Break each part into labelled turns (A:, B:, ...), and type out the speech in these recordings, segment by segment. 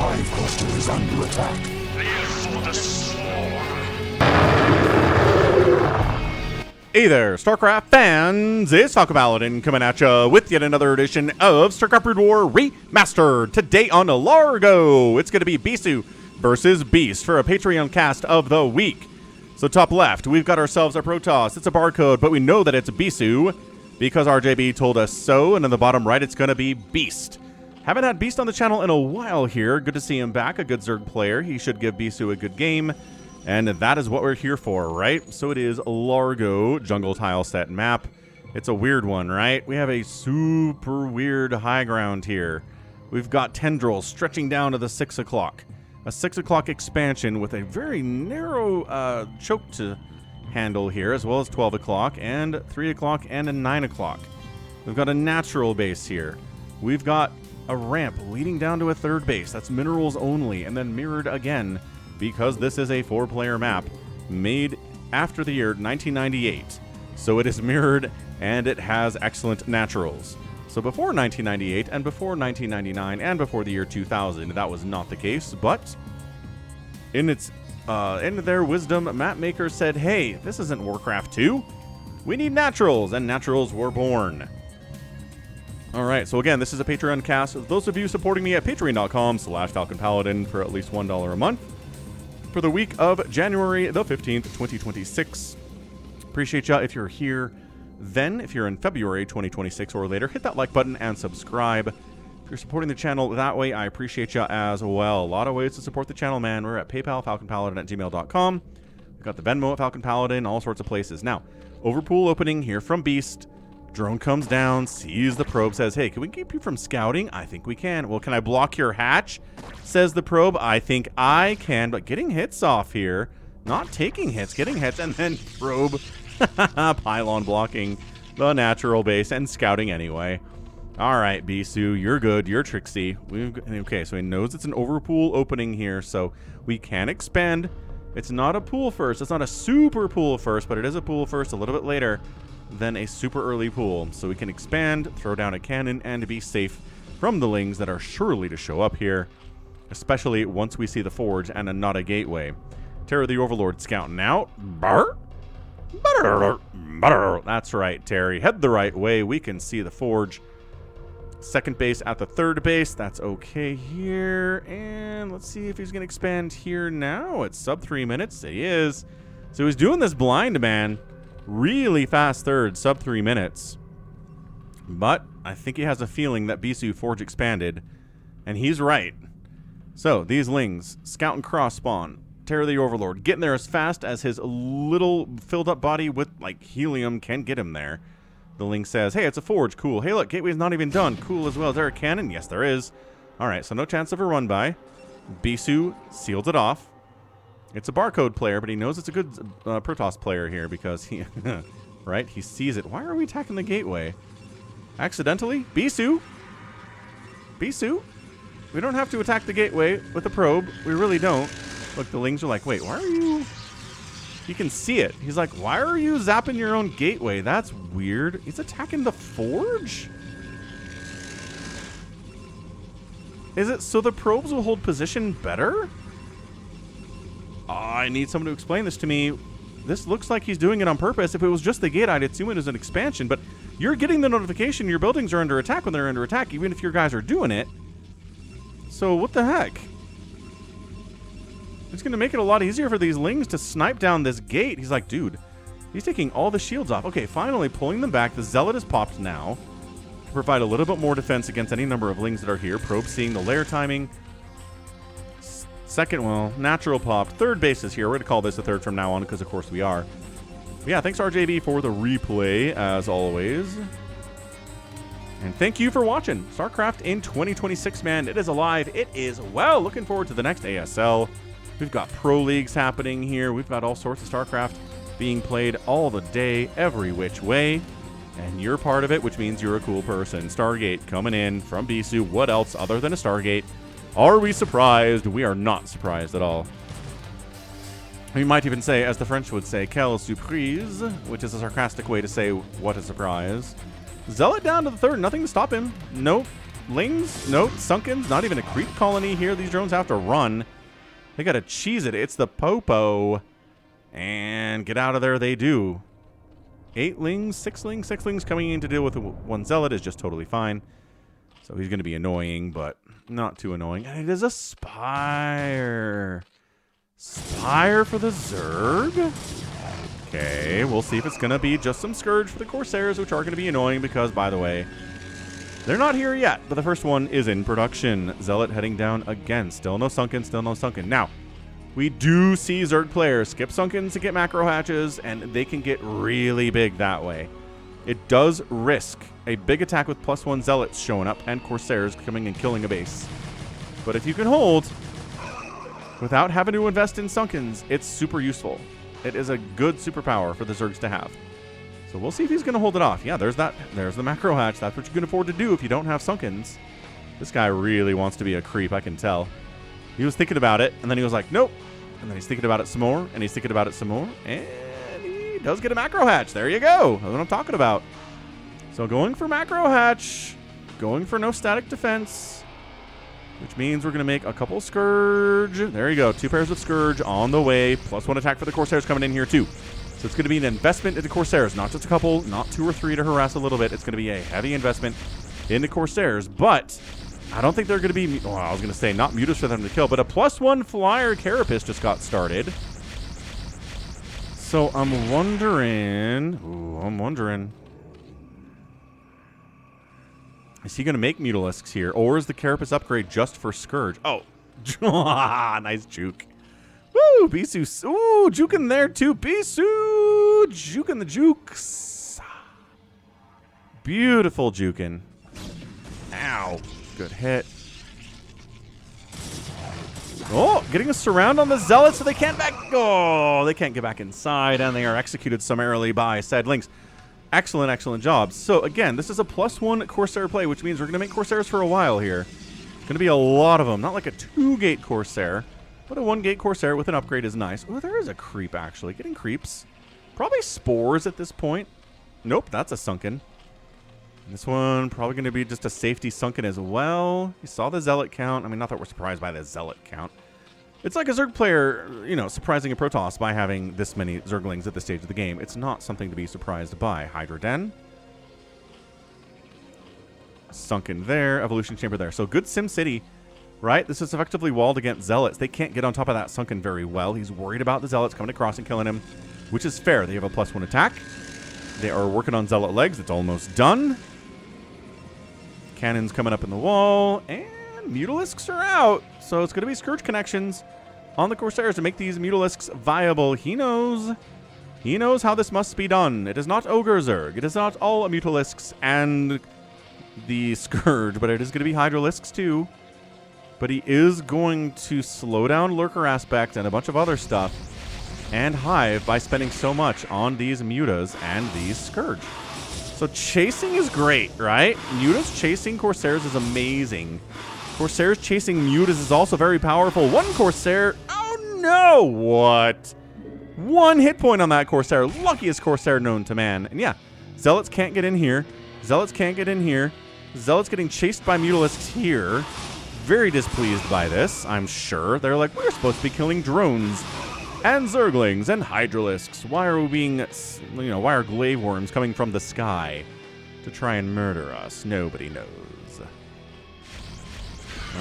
A: hive cluster is under attack.
B: For the swarm.
C: Hey there, StarCraft fans! It's Falcon Paladin coming at ya with yet another edition of StarCraft Brood War Remastered. Today on Largo, it's going to be Bisu versus Beast for a Patreon cast of the week. So top left, we've got ourselves a Protoss. It's a barcode, but we know that it's Bisu because RJB told us so. And in the bottom right, it's going to be Beast. Haven't had Beast on the channel in a while here. Good to see him back, a good Zerg player. He should give Bisu a good game. And that is what we're here for, right? So it is Largo jungle tile set map. It's a weird one, right? We have a super weird high ground here. We've got tendrils stretching down to the 6 o'clock. A 6 o'clock expansion with a very narrow choke to handle here, as well as 12 o'clock and 3 o'clock and a 9 o'clock. We've got a natural base here. We've got a ramp leading down to a third base. That's minerals only, and then mirrored again, because this is a 4-player map made after the year 1998. So it is mirrored and it has excellent naturals. So before 1998 and before 1999 and before the year 2000, that was not the case. But in their wisdom, map makers said, hey, this isn't Warcraft 2. We need naturals, and naturals were born. All right, so again, this is a Patreon cast. Those of you supporting me at patreon.com/FalconPaladin for at least $1 a month for the week of January the 15th, 2026. Appreciate ya if you're here. Then, if you're in February 2026 or later, hit that like button and subscribe. If you're supporting the channel that way, I appreciate ya as well. A lot of ways to support the channel, man. We're at PayPal, FalconPaladin@gmail.com. We've got the Venmo at Falcon Paladin, all sorts of places. Now, overpool opening here from Beast. Drone comes down, sees the probe, says, hey, can we keep you from scouting? I think we can. Well, can I block your hatch? Says the probe. I think I can, but getting hits off here. Not taking hits, getting hits, and then probe pylon blocking the natural base and scouting anyway. All right, Bisu, you're good. You're tricksy. Okay, so he knows it's an overpool opening here, so we can expand. It's not a pool first. It's not a super pool first, but it is a pool first a little bit later than a super early pool. So we can expand, throw down a cannon, and be safe from the lings that are surely to show up here, especially once we see the forge and not a gateway. Terror the Overlord scouting out. Barr. That's right, Terry. Head the right way. We can see the forge. Second base at the third base. That's okay here. And let's see if he's going to expand here now. It's sub 3 minutes. He is. So he's doing this blind, man. Really fast third, sub 3 minutes. But I think he has a feeling that Bisu forge expanded. And he's right. So these lings, scout and cross spawn. Terror the Overlord, getting there as fast as his little filled up body with like helium can get him there. The Ling says, hey, it's a forge, cool. Hey, look, gateway's not even done, cool as well. Is there a cannon? Yes, there is. All right, so no chance of a run by. Bisu sealed it off. It's a barcode player, but he knows it's a good Protoss player here because he, right? He sees it. Why are we attacking the gateway? Accidentally? Bisu? Bisu? We don't have to attack the gateway with a probe. We really don't. Look, the lings are like, wait, why are you... You can see it. He's like, why are you zapping your own gateway? That's weird. He's attacking the forge? Is it so the probes will hold position better? I need someone to explain this to me. This looks like he's doing it on purpose. If it was just the gate, I'd assume it is an expansion, but you're getting the notification your buildings are under attack when they're under attack, even if your guys are doing it. So what the heck? It's going to make it a lot easier for these lings to snipe down this gate. He's like, dude, he's taking all the shields off. Okay, finally pulling them back. The Zealot is popped now to provide a little bit more defense against any number of lings that are here. Probe seeing the lair timing. Second, well, natural popped. Third base is here. We're going to call this a third from now on because, of course, we are. But yeah, thanks, RJB, for the replay, as always. And thank you for watching StarCraft in 2026, man. It is alive. It is well. Looking forward to the next ASL. We've got pro leagues happening here. We've got all sorts of StarCraft being played all the day, every which way. And you're part of it, which means you're a cool person. Stargate coming in from Bisu. What else other than a Stargate? Are we surprised? We are not surprised at all. We might even say, as the French would say, quelle surprise, which is a sarcastic way to say, what a surprise. Zealot down to the third. Nothing to stop him. Nope. Lings? Nope. Sunkens? Not even a creep colony here. These drones have to run. They got to cheese it. It's the Popo. And get out of there they do. 8 lings, 6 lings, 6 lings coming in to deal with one zealot is just totally fine. So he's going to be annoying, but not too annoying. And it is a Spire. Spire for the Zerg? Okay, we'll see if it's going to be just some Scourge for the Corsairs, which are going to be annoying because, by the way, they're not here yet. But the first one is in production. Zealot heading down again. Still no Sunken, still no Sunken. Now, we do see Zerg players skip Sunkens to get macro hatches, and they can get really big that way. It does risk a big attack with +1 Zealots showing up and Corsairs coming and killing a base. But if you can hold without having to invest in Sunkens, it's super useful. It is a good superpower for the Zergs to have. So we'll see if he's going to hold it off. Yeah, there's that. There's the macro hatch. That's what you can afford to do if you don't have Sunkens. This guy really wants to be a creep, I can tell. He was thinking about it, and then he was like, nope. And then he's thinking about it some more, and he's thinking about it some more, and he does get a macro hatch. There you go. That's what I'm talking about. So going for macro hatch, going for no static defense, which means we're going to make a couple Scourge. There you go. 2 pairs of Scourge on the way, +1 attack for the Corsairs coming in here too. So it's going to be an investment into Corsairs, not just a couple, not 2 or 3 to harass a little bit. It's going to be a heavy investment into Corsairs, but I don't think they're going to be, well, I was going to say not mutas for them to kill, but a +1 flyer Carapace just got started. So I'm wondering. Is he going to make Mutalisks here, or is the Carapace upgrade just for Scourge? Oh, nice juke. Woo, Bisu. Ooh, juking there too. Bisu, juking the jukes. Beautiful juking. Ow. Good hit. Oh, getting a surround on the Zealots so they can't they can't get back inside, and they are executed summarily by said Lings. Excellent, excellent job. So again, this is a +1 Corsair play, which means we're going to make Corsairs for a while here. Going to be a lot of them. Not like a 2-gate Corsair, but a 1-gate Corsair with an upgrade is nice. Oh, there is a creep, actually. Getting creeps. Probably spores at this point. Nope, that's a Sunken. This one probably going to be just a safety Sunken as well. You saw the Zealot count. I mean, not that we're surprised by the Zealot count. It's like a Zerg player, you know, surprising a Protoss by having this many Zerglings at this stage of the game. It's not something to be surprised by. Hydra Den. Sunken there. Evolution Chamber there. So good Sim City, right? This is effectively walled against Zealots. They can't get on top of that Sunken very well. He's worried about the Zealots coming across and killing him, which is fair. They have a +1 attack. They are working on Zealot legs. It's almost done. Cannons coming up in the wall, and Mutalisks are out. So it's going to be Scourge connections on the Corsairs to make these Mutalisks viable. He knows how this must be done. It is not Ogre Zerg. It is not all Mutalisks and the Scourge, but it is going to be Hydralisks too. But he is going to slow down Lurker Aspect and a bunch of other stuff and Hive by spending so much on these Mutas and these Scourge. So chasing is great, right? Mutas chasing Corsairs is amazing. Corsairs chasing Mutas is also very powerful. One Corsair. Oh no! What? 1 hit point on that Corsair. Luckiest Corsair known to man. And yeah, Zealots can't get in here. Zealots can't get in here. Zealots getting chased by Mutalisks here. Very displeased by this, I'm sure. They're like, we're supposed to be killing drones and Zerglings and Hydralisks. Why are we being, why are glaive worms coming from the sky to try and murder us? Nobody knows.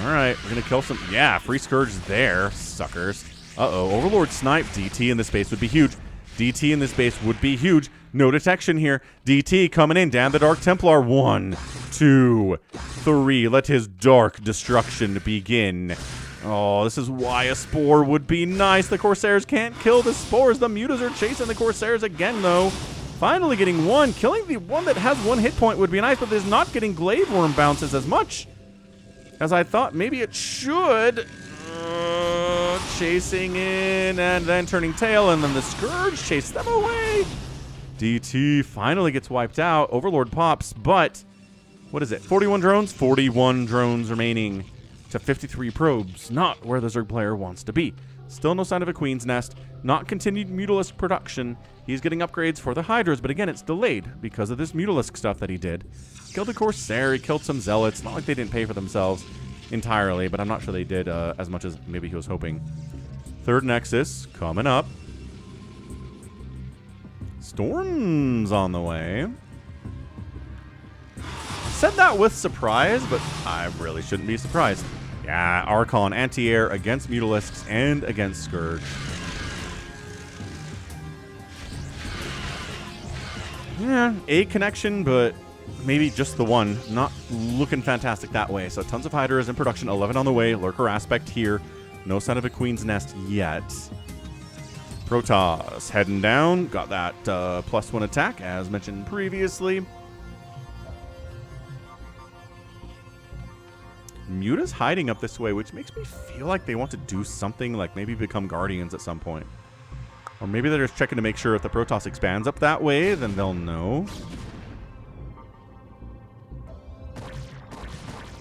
C: All right, we're going to kill some... Yeah, free Scourge there, suckers. Uh-oh, Overlord Snipe. DT in this base would be huge. DT in this base would be huge. No detection here. DT coming in. Damn the Dark Templar. 1, 2, 3. Let his dark destruction begin. Oh, this is why a Spore would be nice. The Corsairs can't kill the Spores. The Mutas are chasing the Corsairs again, though. Finally getting one. Killing the one that has 1 hit point would be nice, but is not getting Glaive Worm bounces as much as I thought maybe it should. Chasing in and then turning tail, and then the Scourge chased them away. DT finally gets wiped out. Overlord pops, but what is it? 41 drones? 41 drones remaining. to 53 probes. Not where the Zerg player wants to be. Still no sign of a Queen's Nest. Not continued Mutalisk production. He's getting upgrades for the Hydras, but again, it's delayed because of this Mutalisk stuff that he did. Killed a Corsair, he killed some Zealots. Not like they didn't pay for themselves entirely, but I'm not sure they did as much as maybe he was hoping. Third Nexus coming up. Storm's on the way. Said that with surprise, but I really shouldn't be surprised. Yeah, Archon anti-air against Mutalisks and against Scourge. Yeah, a connection, but maybe just the one. Not looking fantastic that way. So tons of Hydras in production, 11 on the way. Lurker aspect here. No sign of a Queen's Nest yet. Protoss heading down. Got that +1 attack, as mentioned previously. Muta's hiding up this way, which makes me feel like they want to do something, like maybe become Guardians at some point. Or maybe they're just checking to make sure if the Protoss expands up that way, then they'll know.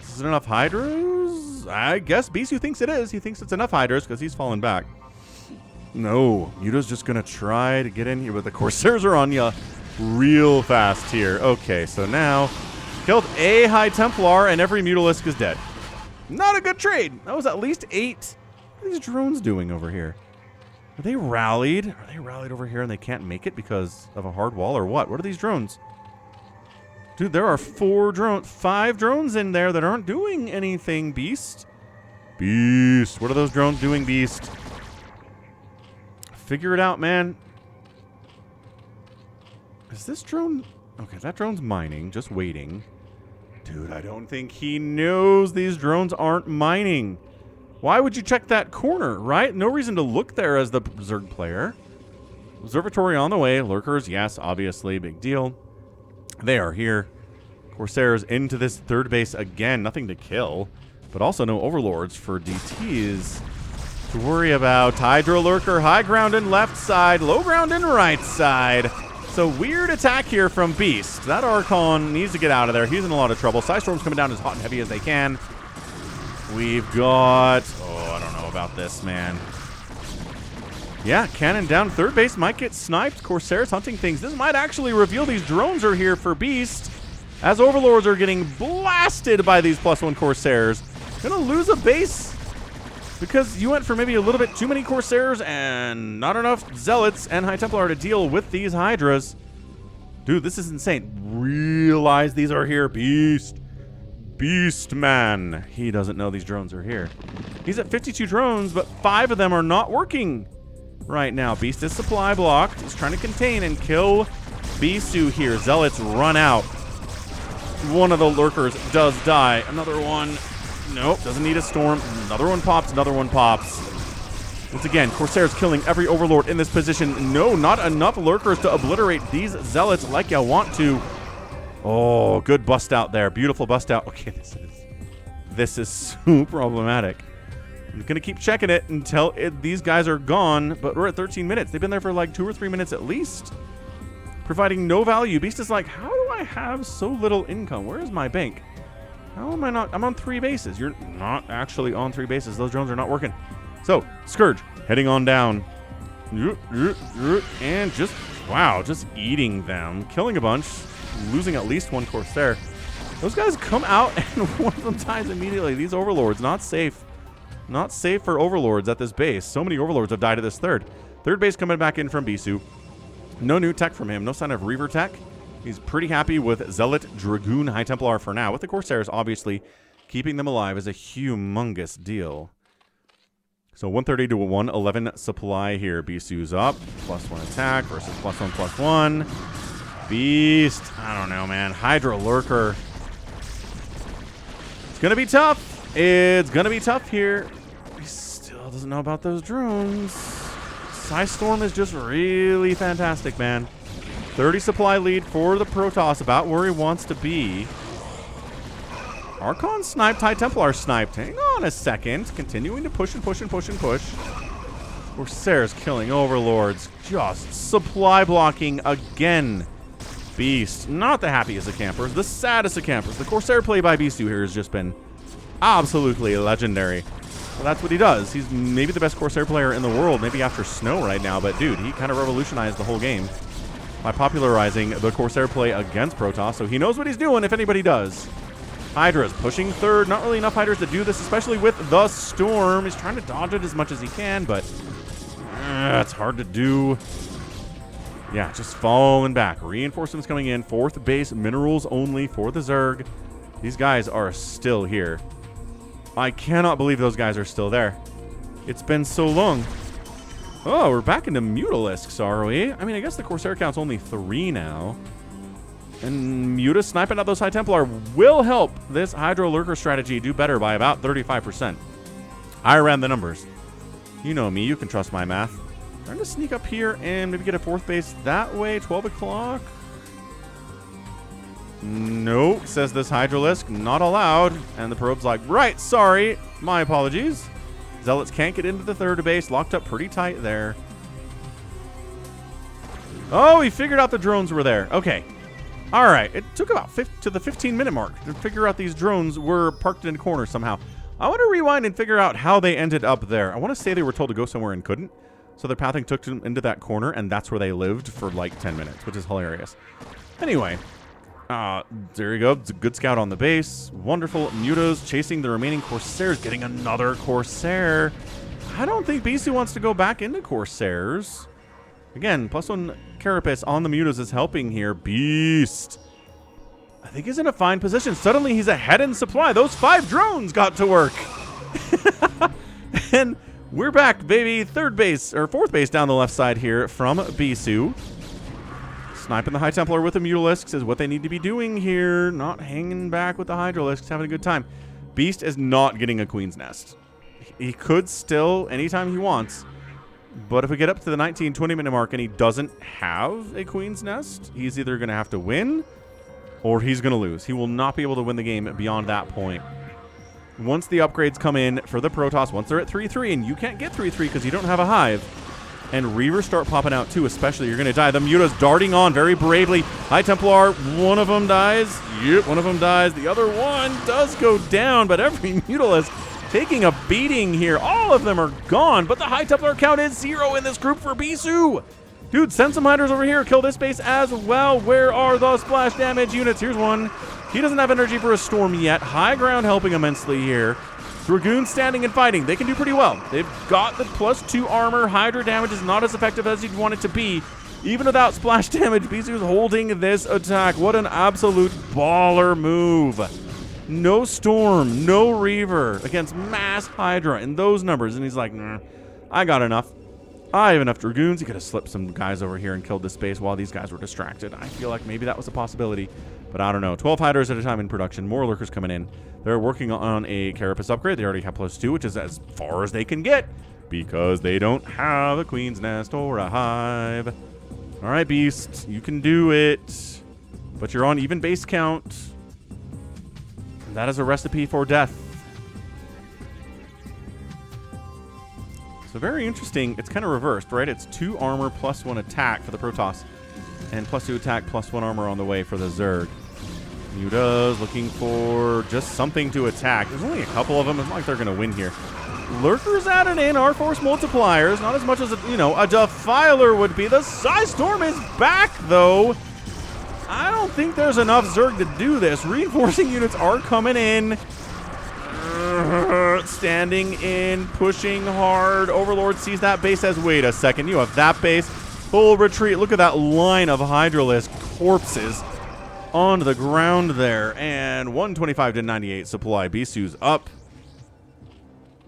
C: Is it enough Hydras? I guess Bisu thinks it is. He thinks it's enough Hydras because he's fallen back. No, Muta's just going to try to get in here, but the Corsairs are on ya real fast here. Okay, so now killed a High Templar and every Mutalisk is dead. Not a good trade. That was at least 8. What are these drones doing over here? Are they rallied? Are they rallied over here and they can't make it because of a hard wall or what? What are these drones? Dude, there are 5 drones in there that aren't doing anything, Beast. Beast. What are those drones doing, Beast? Figure it out, man. Is this drone... Okay, that drone's mining, just waiting. Dude, I don't think he knows these drones aren't mining. Why would you check that corner, right? No reason to look there as the Zerg player. Observatory on the way. Lurkers, yes, obviously, big deal. They are here. Corsairs into this third base again. Nothing to kill, but also no Overlords for DTs to worry about. Hydra Lurker, high ground in left side, low ground in right side. So weird attack here from Beast. That Archon needs to get out of there. He's in a lot of trouble. Psystorm's coming down as hot and heavy as they can. We've got... Oh, I don't know about this, man. Yeah, cannon down. Third base might get sniped. Corsairs hunting things. This might actually reveal these drones are here for Beast, as Overlords are getting blasted by these +1 Corsairs. Gonna lose a base because you went for maybe a little bit too many Corsairs and not enough Zealots and High Templar to deal with these Hydras. Dude, this is insane. Realize these are here. Beast. Beast, man. He doesn't know these drones are here. He's at 52 drones, but 5 of them are not working right now. Beast is supply blocked. He's trying to contain and kill Bisu here. Zealots run out. One of the Lurkers does die. Another one. Nope, doesn't need a storm. Another one pops, another one pops. Once again, Corsairs killing every Overlord in this position. No, not enough Lurkers to obliterate these Zealots like you want to. Oh, good bust out there. Beautiful bust out. Okay, this is so problematic. I'm going to keep checking it until these guys are gone, but we're at 13 minutes. They've been there for like 2 or 3 minutes at least, providing no value. Beast is like, how do I have so little income? Where is my bank? How am I not? I'm on 3 bases. You're not actually on 3 bases. Those drones are not working. So, Scourge heading on down. And just, wow, just eating them. Killing a bunch. Losing at least 1 Corsair. Those guys come out and one of them dies immediately. These Overlords, not safe. Not safe for Overlords at this base. So many Overlords have died at this third. Third base coming back in from Bisu. No new tech from him. No sign of Reaver tech. He's pretty happy with Zealot, Dragoon, High Templar for now. With the Corsairs, obviously, keeping them alive is a humongous deal. So 130 to 111 supply here. Bisu's up. +1 attack versus +1/+1. Beast. I don't know, man. Hydra Lurker. It's going to be tough. It's going to be tough here. He still doesn't know about those drones. Psystorm is just really fantastic, man. 30 supply lead for the Protoss, about where he wants to be. Archon sniped, High Templar sniped. Hang on a second. Continuing to push and push and push and push. Corsairs killing Overlords. Just supply blocking again. Beast, not the happiest of campers, the saddest of campers. The Corsair play by Bisu here has just been Absolutely legendary. Well, that's what he does. He's maybe the best Corsair player in the world, maybe after Snow right now, but dude, he kind of revolutionized the whole game by popularizing the Corsair play against Protoss, so he knows what he's doing if anybody does. Hydra's pushing third. Not really enough Hydras to do this, especially with the Storm. He's trying to dodge it as much as he can, but it's hard to do. Yeah, just falling back. Reinforcements coming in. Fourth base, minerals only for the Zerg. These guys are still here. I cannot believe those guys are still there. It's been so long. Oh, we're back into Mutalisks, are we? I mean, I guess the Corsair count's only 3 now. And Muta sniping out those High Templar will help this Hydro Lurker strategy do better by about 35%. I ran the numbers. You know me, you can trust my math. Trying to sneak up here and maybe get a 4th base that way, 12 o'clock. Nope, says this Hydralisk, not allowed. And the probe's like, right, sorry, my apologies. Zealots can't get into the 3rd base, locked up pretty tight there. Oh, he figured out the drones were there. Okay. All right, it took about to the 15-minute mark to figure out these drones were parked in a corner somehow. I want to rewind and figure out how they ended up there. I want to say they were told to go somewhere and couldn't. So their pathing took them into that corner, and that's where they lived for like 10 minutes, which is hilarious. Anyway, there you go. It's a good scout on the base. Wonderful. Mutos chasing the remaining Corsairs, getting another Corsair. I don't think Bisu wants to go back into Corsairs. Again, +1 Carapace on the Mutos is helping here. Beast. I think he's in a fine position. Suddenly he's ahead in supply. Those 5 drones got to work. And we're back, baby. 3rd base, or 4th base down the left side here from Bisu. Sniping the High Templar with the Mutalisks is what they need to be doing here. Not hanging back with the Hydralisks, having a good time. Beast is not getting a Queen's Nest. He could still, anytime he wants. But if we get up to the 19-20 minute mark and he doesn't have a Queen's Nest, he's either going to have to win or he's going to lose. He will not be able to win the game beyond that point. Once the upgrades come in for the Protoss, once they're at 3-3, and you can't get 3-3 because you don't have a Hive, and Reavers start popping out too, especially, you're going to die. The Muta's darting on very bravely. High Templar, one of them dies. Yep, one of them dies. The other one does go down, but every Mutalisk taking a beating here. All of them are gone, but the High Templar count is 0 in this group for Bisu. Dude, send some Hydras over here. Kill this base as well. Where are the splash damage units? Here's one. He doesn't have energy for a storm yet. High ground helping immensely here. Dragoons standing and fighting. They can do pretty well. They've got the +2 armor. Hydra damage is not as effective as you'd want it to be. Even without splash damage, Bisu's holding this attack. What an absolute baller move. No Storm, no Reaver against mass Hydra in those numbers. And he's like, nah, I got enough. I have enough Dragoons. He could have slipped some guys over here and killed this base while these guys were distracted. I feel like maybe that was a possibility, but I don't know. 12 Hydras at a time in production. More Lurkers coming in. They're working on a Carapace upgrade. They already have +2, which is as far as they can get because they don't have a Queen's Nest or a Hive. All right, Beast, you can do it, but you're on even base count. That is a recipe for death. So very interesting. It's kind of reversed, right? It's 2 armor +1 attack for the Protoss, and +2 attack +1 armor on the way for the Zerg. Muta's looking for just something to attack. There's only a couple of them. It's not like they're going to win here. Lurkers added in our force multipliers, not as much as a Defiler would be. The Size Storm is back, though. I don't think there's enough Zerg to do this. Reinforcing units are coming in. Standing in, pushing hard. Overlord sees that base, says, wait a second, you have that base. Full retreat. Look at that line of Hydralisk corpses on the ground there. And 125 to 98 supply. Bisu's up.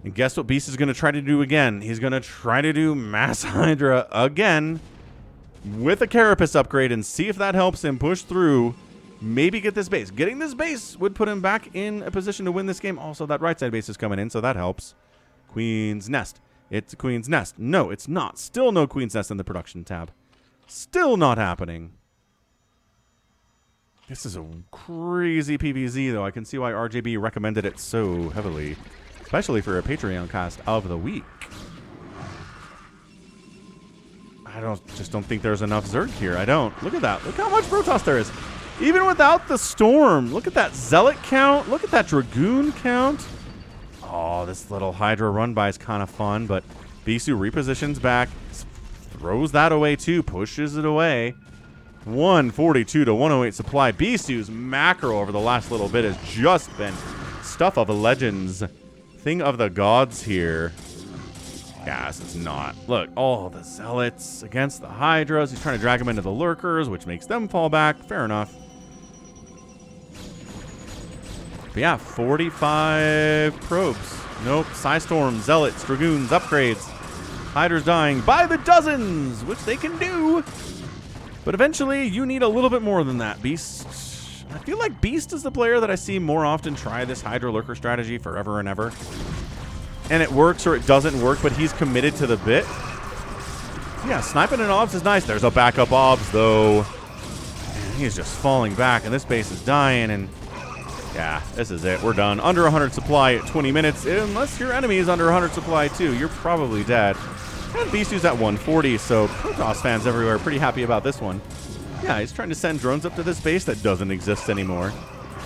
C: And guess what Beast is going to try to do again? He's going to try to do Mass Hydra again with a Carapace upgrade and see if that helps him push through. Maybe get this base. Getting this base would put him back in a position to win this game. Also, that right side base is coming in, so that helps. Queen's Nest. It's a Queen's Nest. No, it's not. Still no Queen's Nest in the production tab. Still not happening. This is a crazy PvZ, though. I can see why RJB recommended it so heavily, especially for a Patreon cast of the week. I just don't think there's enough Zerg here. I don't. Look at that. Look how much Protoss there is. Even without the Storm. Look at that Zealot count. Look at that Dragoon count. Oh, this little Hydra run by is kind of fun, but Bisu repositions back, throws that away too, pushes it away. 142 to 108 supply. Bisu's macro over the last little bit has just been stuff of the legends. Thing of the gods here. Yes, it's not. Look, all the zealots against the Hydras. He's trying to drag them into the lurkers, which makes them fall back. Fair enough. But yeah, 45 probes. Nope. Psystorm, zealots, dragoons, upgrades. Hydras dying by the dozens, which they can do. But eventually, you need a little bit more than that, Beast. I feel like Beast is the player that I see more often try this Hydra lurker strategy forever and ever. And it works or it doesn't work, but he's committed to the bit. Yeah, sniping an Obs is nice. There's a backup Obs, though. And he's just falling back, and this base is dying, and yeah, this is it. We're done. Under 100 supply at 20 minutes. Unless your enemy is under 100 supply, too. You're probably dead. And Bisu's at 140, so Protoss fans everywhere are pretty happy about this one. Yeah, he's trying to send drones up to this base that doesn't exist anymore.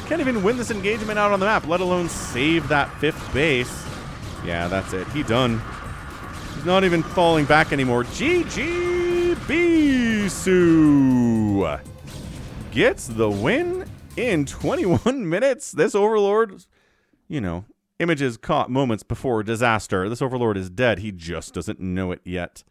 C: Can't even win this engagement out on the map, let alone save that 5th base. Yeah, that's it. He done. He's not even falling back anymore. GG Bisu gets the win in 21 minutes. This Overlord, you know, images caught moments before disaster. This Overlord is dead. He just doesn't know it yet.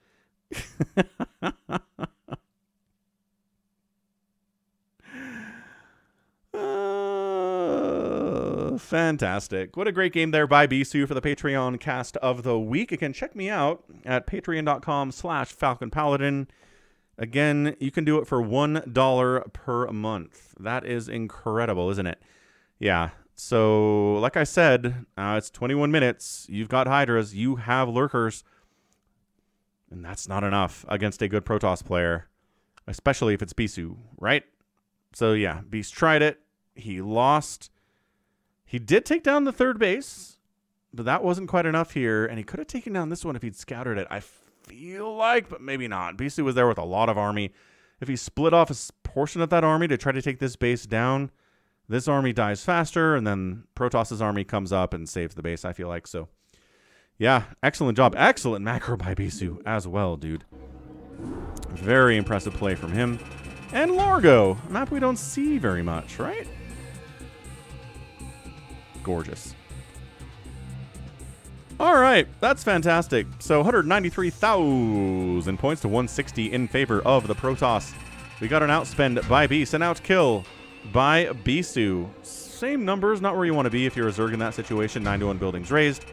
C: Fantastic. What a great game there by Bisu for the Patreon cast of the week. Again, check me out at patreon.com/Falcon Paladin. Again, you can do it for $1 per month. That is incredible, isn't it? Yeah. So, like I said, it's 21 minutes. You've got Hydras. You have Lurkers. And that's not enough against a good Protoss player. Especially if it's Bisu, right? So, yeah. Beast tried it. He lost. He did take down the 3rd base. But that wasn't quite enough here. And he could have taken down this one if he'd scouted it. I feel like, but maybe not. Bisu was there with a lot of army. If he split off a portion of that army to try to take this base down, this army dies faster, and then Protoss's army comes up and saves the base, I feel like. So, yeah, excellent job. Excellent macro by Bisu as well, dude. Very impressive play from him. And Largo, a map we don't see very much, right? Gorgeous. All right, that's fantastic. So 193,000 points to 160 in favor of the Protoss. We got an outspend by Beast, an outkill by Bisu. Same numbers, not where you want to be if you're a Zerg in that situation. 9-1 buildings raised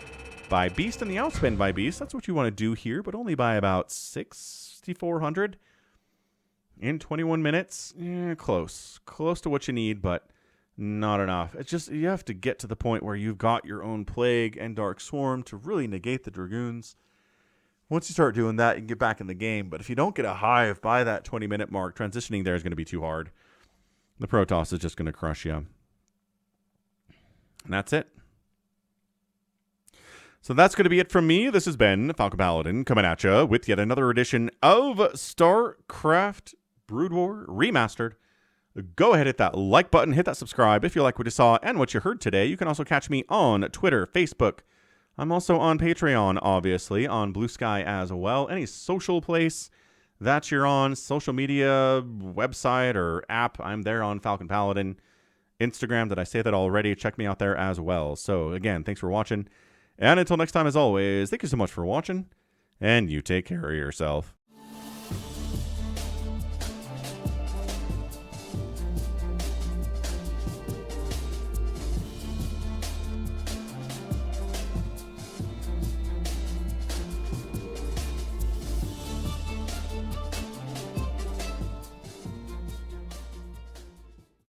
C: by Beast, and the outspend by Beast. That's what you want to do here, but only by about 6,400 in 21 minutes. Close to what you need, but not enough. It's just, you have to get to the point where you've got your own Plague and Dark Swarm to really negate the Dragoons. Once you start doing that, you can get back in the game. But if you don't get a Hive by that 20-minute mark, transitioning there is going to be too hard. The Protoss is just going to crush you. And that's it. So that's going to be it from me. This has been Falcon Paladin coming at you with yet another edition of StarCraft Brood War Remastered. Go ahead, hit that like button, hit that subscribe if you like what you saw and what you heard today. You can also catch me on Twitter, Facebook. I'm also on Patreon, obviously, on Blue Sky as well. Any social place that you're on, social media, website, or app, I'm there on Falcon Paladin. Instagram, did I say that already? Check me out there as well. So, again, thanks for watching. And until next time, as always, thank you so much for watching, and you take care of yourself.